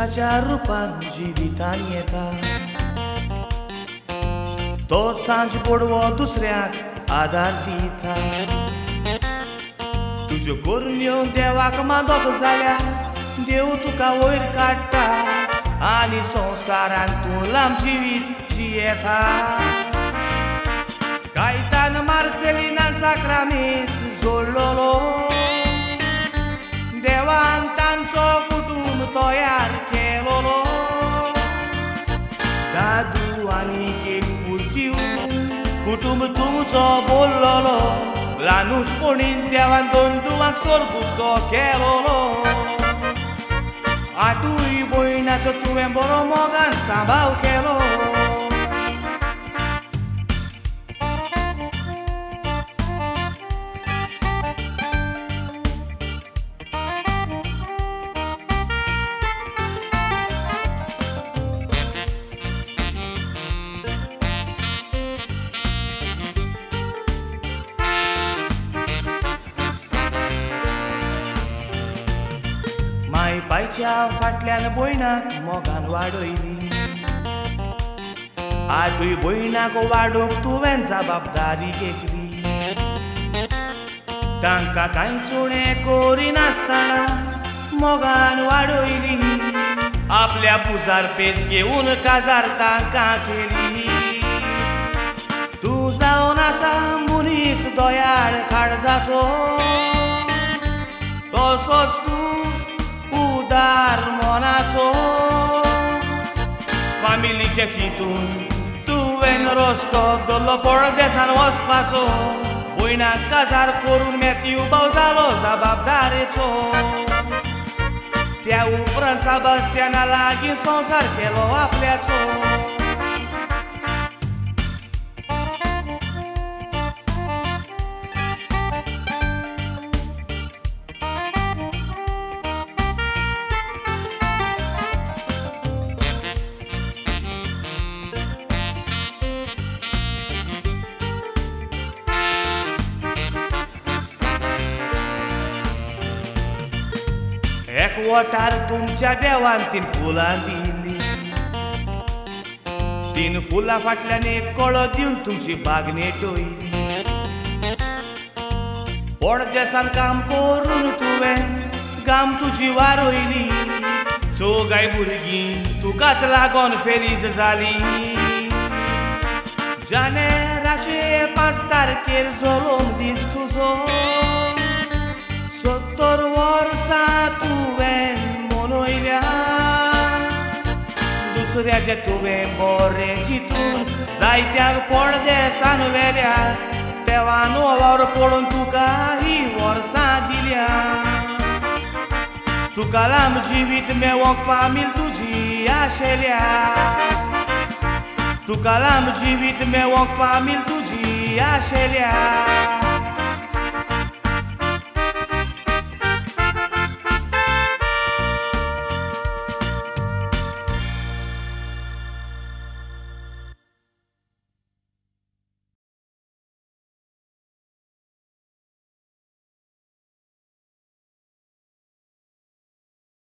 पुरुषाच्या रूपान जिवितान येता तो सांज पडवो दुसऱ्याक आधार दिता तुज्यो करुण्यो देवाक मागप जाल्यार देव तुका वयर काडटा आनी संवसारान तूं लांब जिवीत जियेता कायतान मार्सेलिनान साक्रामीत जोडलोलो देवान तांचो कुटुंब तयार केलोलो दादू आनी एक पुर्तीव कुटुंब तुमचो बोललोलो ल्हानूचपणीन देवान दोन दुवांक सोरगुतो केलोलो आठूय भयणाचो तुवें बरो मोगान सांबाळ केलो माय बायच्या फाटल्यान भयणाक मोगान वाडयली आठूय भयणाक वाडोवंक तुवें जबाबदारी घेतली तांकां कांयच उणें करिनासतना मोगान वाडयली आपल्या पुजार पेज घेवन काजार तांकां केली तूं जावन आसा मनीस दोयाळ काळजाचो तसोच तूं उदार मोनाचो फामिलीचे चिंतून तुवें रस्तो दल्लो पडदेसान वचपाचो भयणाक काजार करून मेत्यूव भाव जालो जबाबदारेचो त्या उपरांत साबास्त्याना लागीं संवसार केलो आपल्याचो एकवटार तुमच्या देवान तीन फुलां दिली तीन फुलां फाटल्यान एक कळो दिवन तुमची बाग नेटयली पडदेसान काम करून तुवें गाम तुजी वारयली चौगाय भुरगीं तुकाच लागोन फेरीज जाली जानेराचे 5 तारखेर जलोंक दीस तुजो 70 वर्सां तुवें मनयल्या दुसऱ्याचे तुवें बरें चिंतून जायत्याक पडदेसान व्हेल्या देवान वावर पडून तुका ही वर्सां दिल्या तुका लांब जिवीत मेळोवंक फामील तुजी आशेल्या तुका लांब जिवीत मेळोवंक फामील तुजी आशेल्या